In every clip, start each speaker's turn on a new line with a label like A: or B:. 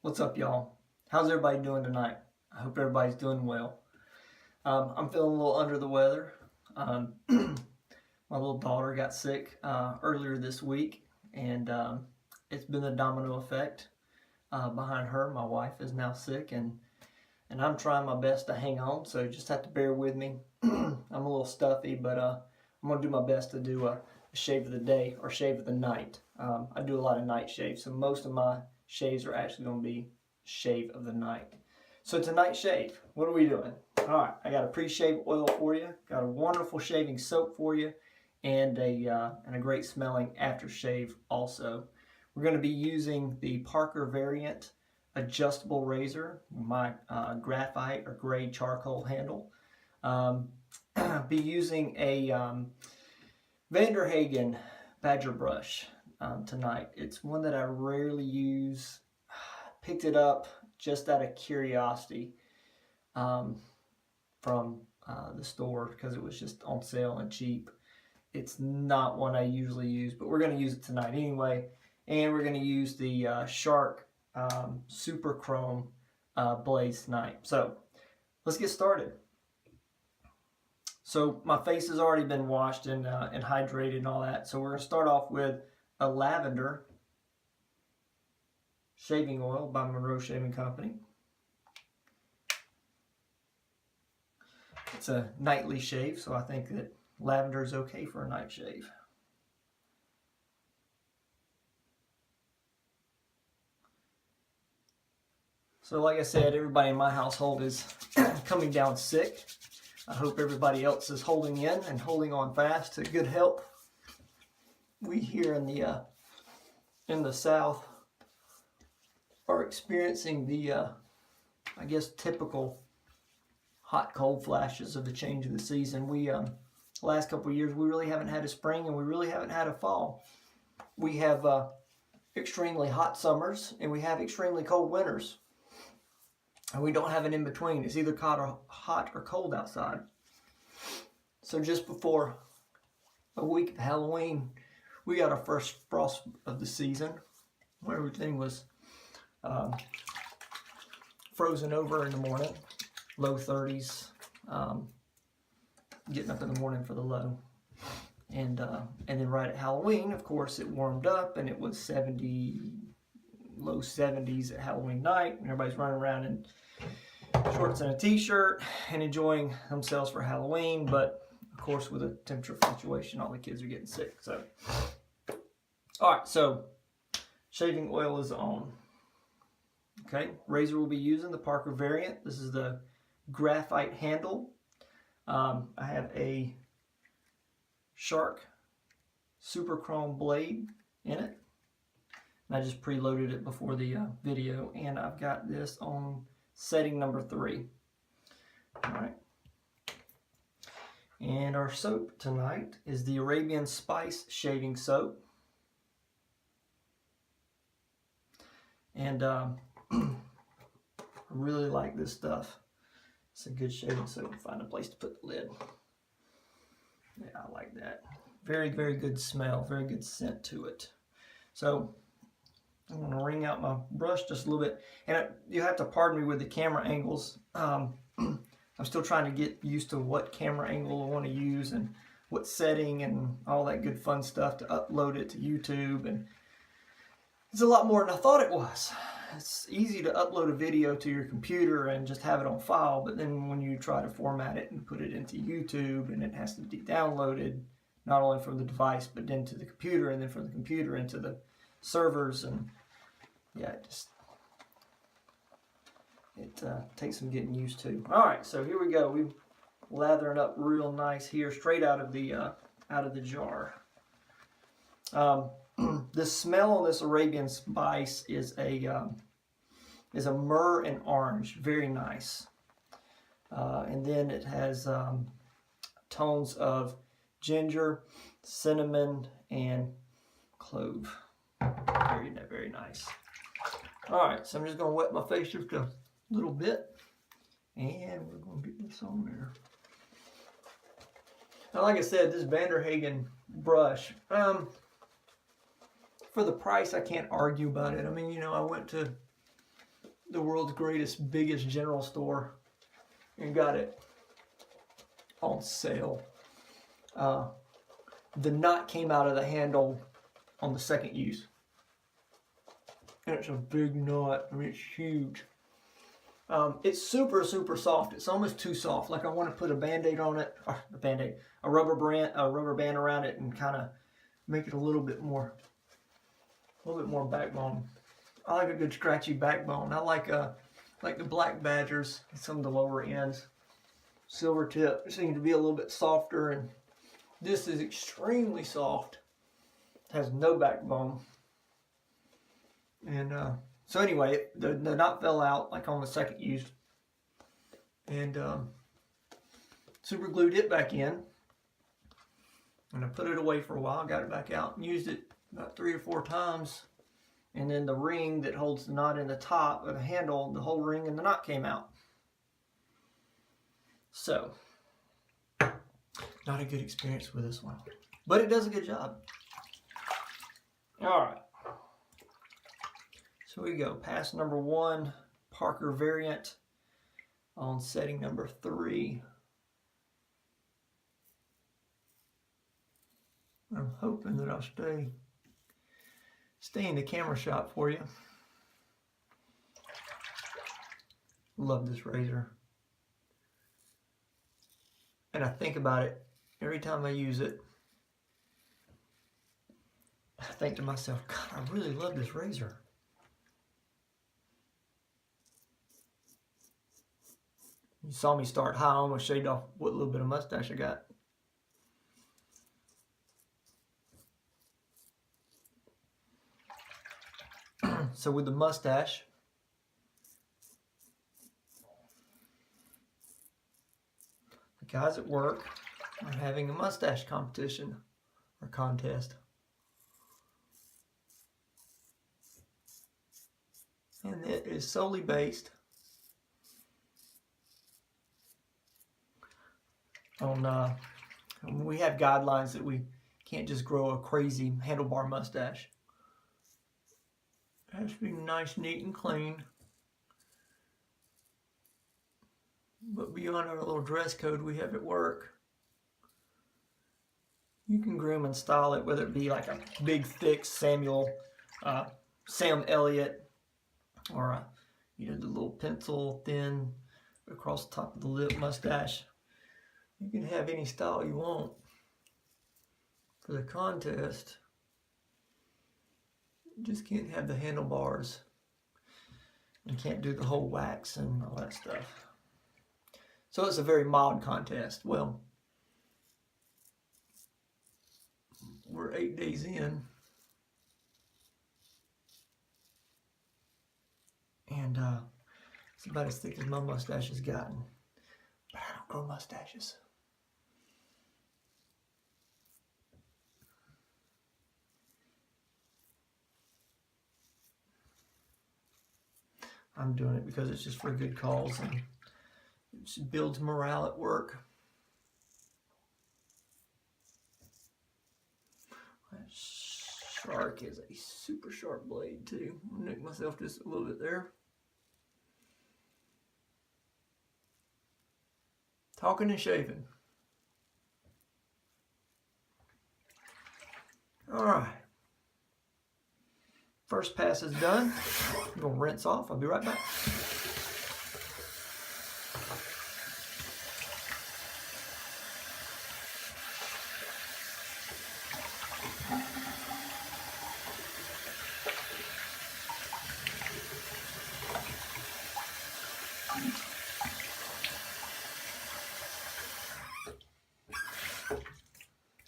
A: What's up, y'all? How's everybody doing tonight? I hope everybody's doing well. I'm feeling a little under the weather. My little daughter got sick earlier this week, and it's been a domino effect behind her. My wife is now sick, and I'm trying my best to hang on, so just have to bear with me. I'm a little stuffy, but I'm going to do my best to do a shave of the day or shave of the night. I do a lot of night shaves, so most of my shaves are actually going to be shave of the night. So it's a night shave. What are we doing? Alright, I got a pre-shave oil for you, got a wonderful shaving soap for you, and a great smelling aftershave also. We're going to be using the Parker variant adjustable razor, my graphite or gray charcoal handle. Be using a Hagen badger brush tonight. It's one that I rarely use. Picked it up just out of curiosity from the store because it was just on sale and cheap. It's not one I usually use, but we're going to use it tonight anyway. And we're going to use the Shark Super Chrome blades tonight. So let's get started. So my face has already been washed and hydrated and all that. So we're going to start off with a Lavender Shaving Oil by Monroe Shaving Company. It's a nightly shave, so I think that lavender is okay for a night shave. So like I said, everybody in my household is coming down sick. I hope everybody else is holding in and holding on fast to good health. We here in the South are experiencing the, I guess, typical hot cold flashes of the change of the season. We, the last couple of years, we really haven't had a spring and we really haven't had a fall. We have extremely hot summers and we have extremely cold winters. And we don't have an in-between. It's either hot or cold outside. So just before a week of Halloween, we got our first frost of the season, where everything was frozen over in the morning, low 30s, getting up in the morning for the low. And then right at Halloween, of course, it warmed up and it was 70, low 70s at Halloween night. And everybody's running around in shorts and a t-shirt and enjoying themselves for Halloween, but of course with a temperature fluctuation, all the kids are getting sick. So, alright, so shaving oil is on. Okay, razor we'll be using the Parker variant. This is the graphite handle. I have a Shark Super Chrome blade in it. And I just preloaded it before the video, and I've got this on setting number 3. Alright. And our soap tonight is the Arabian Spice Shaving Soap. And I really like this stuff. It's a good shaving soap. Find a place to put the lid. Yeah, I like that. Very, very good smell. Very good scent to it. So I'm going to wring out my brush just a little bit. And you have to pardon me with the camera angles. I'm still trying to get used to what camera angle I want to use and what setting and all that good fun stuff to upload it to YouTube. And it's a lot more than I thought it was. It's easy to upload a video to your computer and just have it on file, but then when you try to format it and put it into YouTube, and it has to be downloaded not only from the device but into the computer, and then from the computer into the servers, and yeah, it takes some getting used to. All right, so here we go. We're lathering up real nice here, straight out of the jar. The smell on this Arabian Spice is a myrrh and orange, very nice. And then it has tones of ginger, cinnamon, and clove. Very, very nice. All right, so I'm just going to wet my face just a little bit, and we're going to get this on there. Now, like I said, this Hagen brush, for the price, I can't argue about it. I mean, you know, I went to the world's greatest, biggest general store and got it on sale. The knot came out of the handle on the second use. And it's a big knot. I mean, it's huge. It's super, super soft. It's almost too soft. Like I want to put a Band-Aid on it, or a rubber band around it, and kind of make it a little bit more backbone. I like a good scratchy backbone. I like the black badgers, some of the lower ends. Silver tip seems to be a little bit softer, and this is extremely soft. It has no backbone. And so anyway, the knot fell out like on the second use, and super glued it back in, and I put it away for a while, got it back out, and used it about 3 or 4 times, and then the ring that holds the knot in the top of the handle, the whole ring and the knot came out. So, not a good experience with this one, but it does a good job. All right. So we go, pass number 1, Parker variant on setting number 3. I'm hoping that I'll stay in the camera shot for you. Love this razor. And I think about it every time I use it. I think to myself, God, I really love this razor. You saw me start high, I almost shaved off what little bit of mustache I got. So with the mustache, the guys at work are having a mustache competition or contest. And it is solely based on, we have guidelines that we can't just grow a crazy handlebar mustache. It has to be nice, neat, and clean. But beyond our little dress code we have at work, you can groom and style it, whether it be like a big, thick Sam Elliott, or the little pencil thin across the top of the lip mustache. You can have any style you want. For the contest, you just can't have the handlebars. You can't do the whole wax and all that stuff. So it's a very mild contest. Well, we're 8 days in, and it's about as thick as my mustache has gotten. But I don't grow mustaches. I'm doing it because it's just for a good cause, and it just builds morale at work. That shark is a super sharp blade too. I'll nick myself just a little bit there. Talking and shaving. All right. First pass is done. I'm going to rinse off. I'll be right back.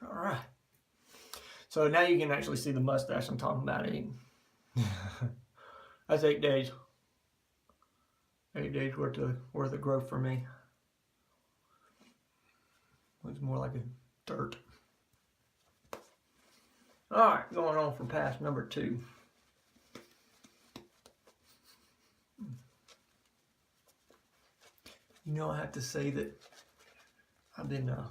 A: All right. So now you can actually see the mustache I'm talking about eating. That's 8 days. 8 days worth of growth for me. Looks more like a dirt. Alright, going on for pass number 2. You know, I have to say that I've been a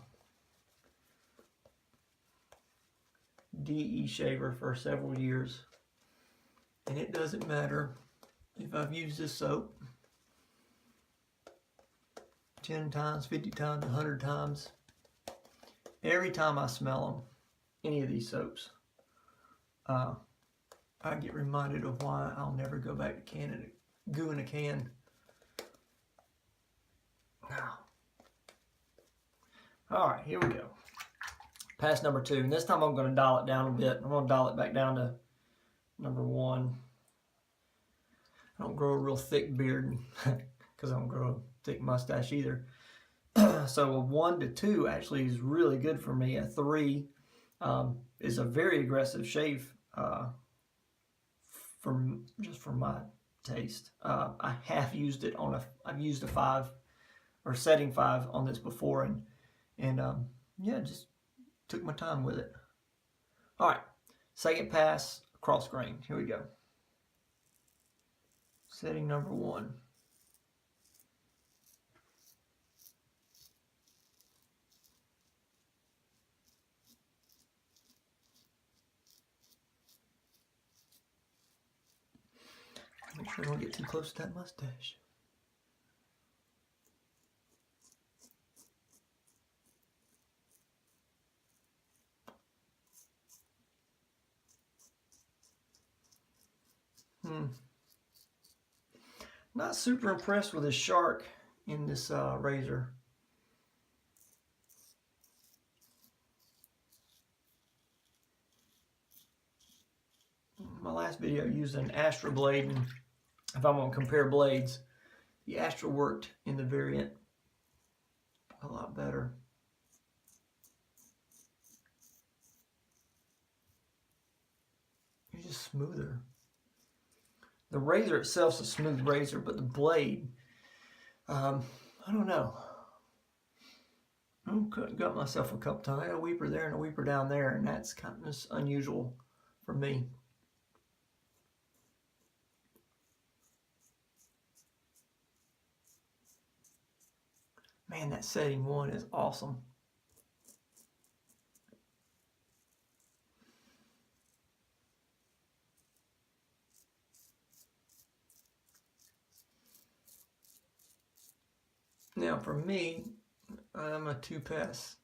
A: DE shaver for several years. And it doesn't matter if I've used this soap 10 times, 50 times, 100 times, every time I smell them, any of these soaps, I get reminded of why I'll never go back to goo in a can. Now, all right, here we go. Pass number 2, and this time I'm going to dial it down a bit. I'm going to dial it back down to number 1. I don't grow a real thick beard because I don't grow a thick mustache either. So a 1 to 2 actually is really good for me. A 3 is a very aggressive shave for my taste. I have used it on I've used a 5 or setting 5 on this before, and yeah, just took my time with it. All right, second pass, cross grain. Here we go. Setting number 1. Make sure I don't get too close to that mustache. Not super impressed with the shark in this razor. My last video I used an Astra blade, and if I'm going to compare blades, the Astra worked in the variant a lot better. It's just smoother. The razor itself is a smooth razor, but the blade, I don't know. I got myself a couple times. I had a weeper there and a weeper down there, and that's kind of just unusual for me. Man, that setting 1 is awesome. Now for me, I'm a 2-pass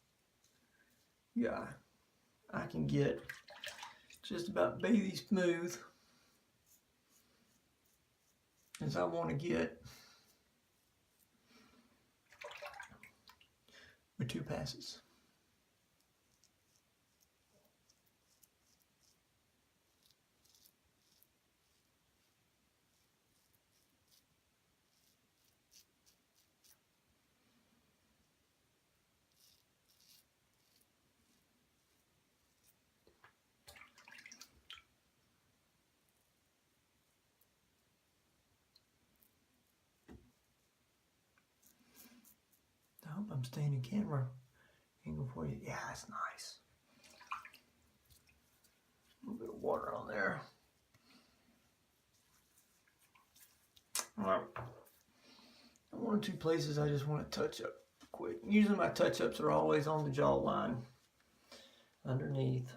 A: guy. I can get just about baby smooth as I want to get with 2 passes. I hope I'm staying in camera angle for you. Yeah, that's nice. A little bit of water on there. All right. 1 or 2 places I just want to touch up quick. Usually my touch-ups are always on the jawline, underneath.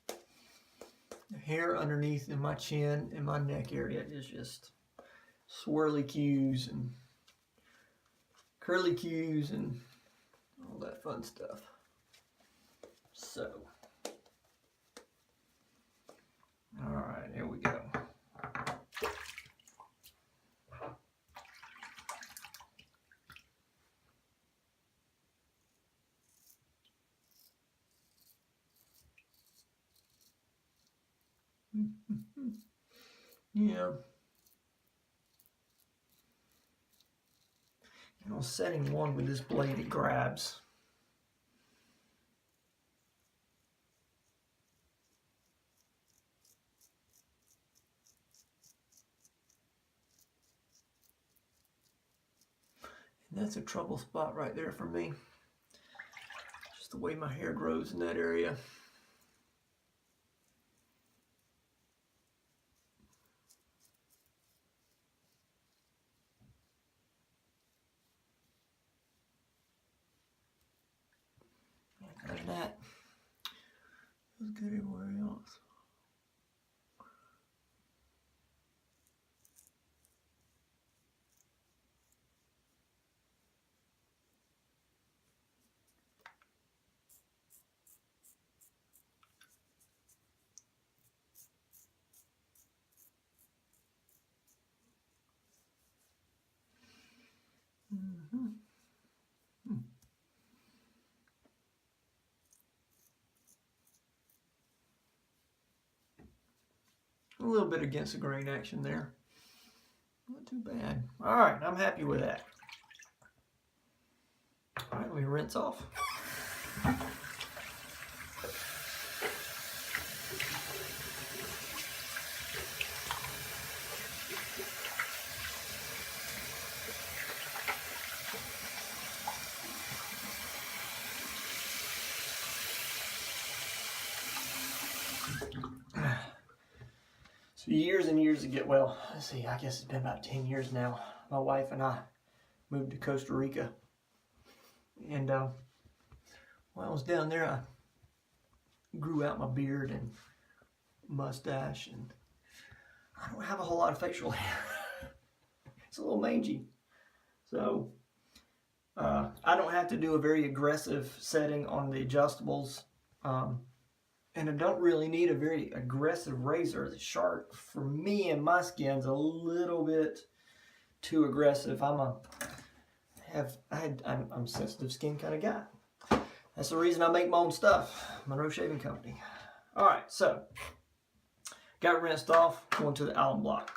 A: The hair underneath in my chin and my neck area is just swirly cues and curly cues and all that fun stuff. So, all right, here we go. Yeah. You know, setting 1 with this blade, it grabs. And that's a trouble spot right there for me. Just the way my hair grows in that area. Other than that, it was good everywhere else. A little bit against the grain action there. Not too bad. All right, I'm happy with that. All right, let me rinse off. So years and years ago, well, let's see, I guess it's been about 10 years now. My wife and I moved to Costa Rica. And while I was down there, I grew out my beard and mustache, and I don't have a whole lot of facial hair. It's a little mangy. So I don't have to do a very aggressive setting on the adjustables. And I don't really need a very aggressive razor. The sharp, for me and my skin's a little bit too aggressive. I'm a sensitive skin kind of guy. That's the reason I make my own stuff. Monroe Shaving Company. All right, so got rinsed off. Going to the Alum Block.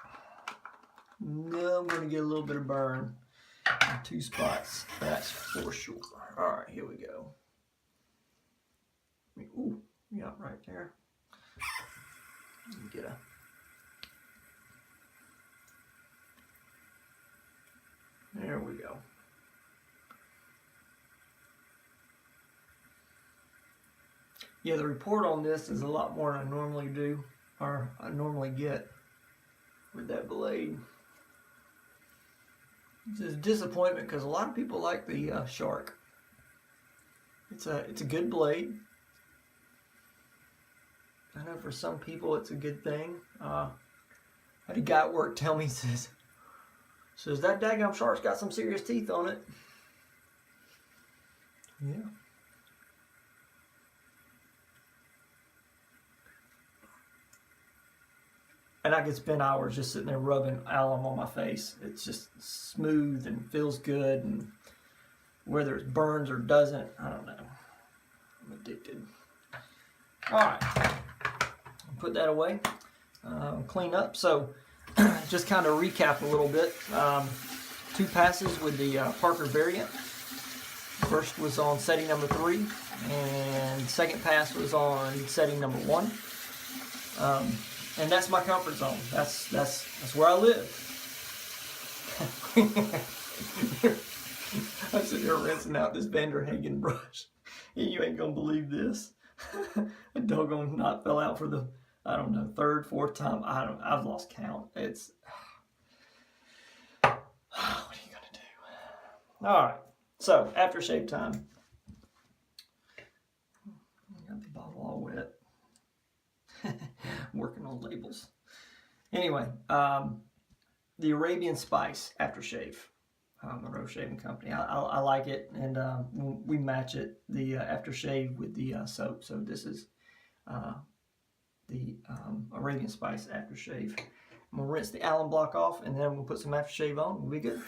A: Now I'm going to get a little bit of burn in 2 spots. That's for sure. All right, here we go. Ooh. Yeah, right there. Let me get a... There we go. Yeah, the report on this is a lot more than I normally do, or I normally get with that blade. It's a disappointment because a lot of people like the Shark. It's a good blade. I know for some people it's a good thing. I had a guy at work tell me, says that daggum Shark's got some serious teeth on it. Yeah. And I could spend hours just sitting there rubbing alum on my face. It's just smooth and feels good, and whether it burns or doesn't, I don't know. I'm addicted. All right. Put that away, clean up. So just kind of recap a little bit. 2 passes with the Parker variant. First was on setting number 3, and second pass was on setting number 1. And that's my comfort zone. That's where I live. I'm sitting here rinsing out this Hagen brush, and you ain't gonna believe this. A doggone knot fell out for the, I don't know, 3rd, 4th time. I've lost count. It's, what are you gonna do? All right, so aftershave time. Got the bottle all wet. Working on labels. Anyway, the Arabian Spice aftershave. Monroe Shaving Company. I like it, and we match it, the aftershave, with the soap. So this is the Arabian Spice aftershave. I'm gonna rinse the Alum Block off, and then we'll put some aftershave on. We'll be good.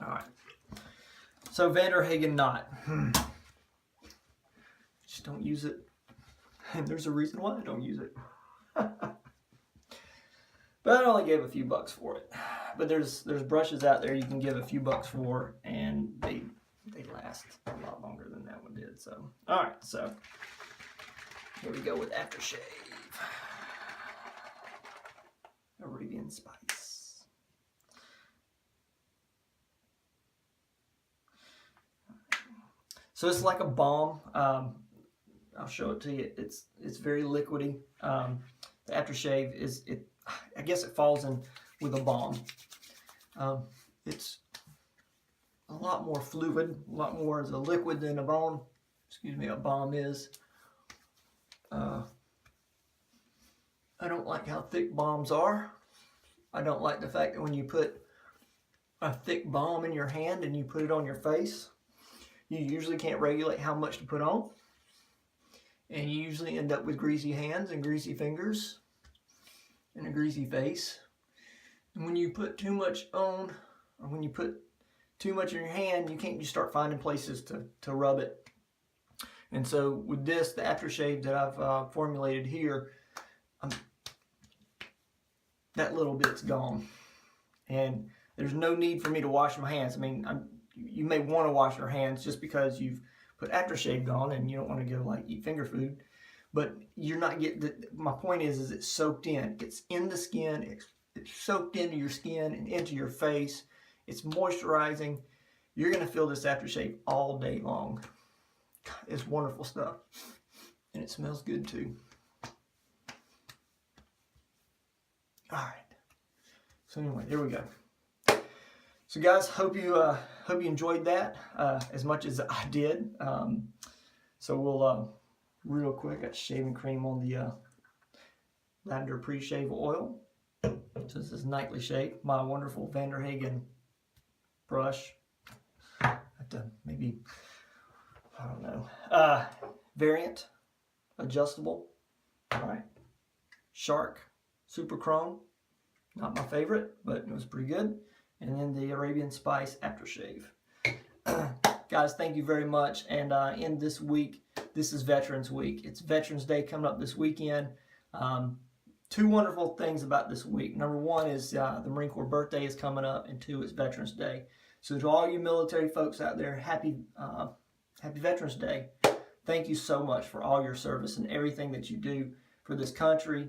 A: All right. So Hagen knot. Just don't use it. And there's a reason why I don't use it. But I only gave a few bucks for it. But there's brushes out there you can give a few bucks for, and they last a lot longer than that one did. So all right, so here we go with aftershave. Arabian Spice. So it's like a balm. I'll show it to you. It's very liquidy. The aftershave is, I guess it falls in with a balm. It's a lot more fluid, a lot more as a liquid than a balm. Excuse me, a balm is. I don't like how thick balms are. I don't like the fact that when you put a thick balm in your hand and you put it on your face, you usually can't regulate how much to put on. And you usually end up with greasy hands and greasy fingers and a greasy face. And when you put too much on, or when you put too much in your hand, you can't just start finding places to rub it. And so with this, the aftershave that I've formulated here, that little bit's gone. And there's no need for me to wash my hands. I mean, you may want to wash your hands just because you've put aftershave on and you don't want to go like eat finger food. But you're not getting, my point is it's soaked in. It's in the skin, it's soaked into your skin and into your face. It's moisturizing. You're going to feel this aftershave all day long. It's wonderful stuff. And it smells good too. Alright. So anyway, there we go. So guys, hope you enjoyed that as much as I did. So we'll real quick, got shaving cream on the Lavender Pre-Shaving Oil. So this is nightly shave. My wonderful Hagen brush. I have to maybe, I don't know. Variant, adjustable. All right. Shark, super chrome. Not my favorite, but it was pretty good. And then the Arabian Spice Aftershave. Guys, thank you very much. And in this week, this is Veterans Week. It's Veterans Day coming up this weekend. Two wonderful things about this week. Number one is the Marine Corps birthday is coming up, and two is Veterans Day. So to all you military folks out there, happy Veterans Day. Thank you so much for all your service and everything that you do for this country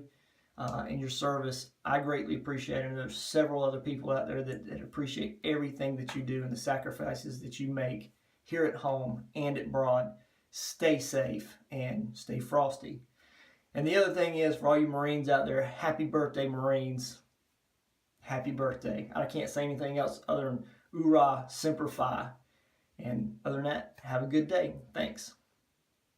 A: and your service. I greatly appreciate it. And there's several other people out there that appreciate everything that you do and the sacrifices that you make here at home and abroad. Stay safe and stay frosty. And the other thing is, for all you Marines out there, happy birthday, Marines. Happy birthday. I can't say anything else other than Ura Semper Fi. And other than that, have a good day. Thanks.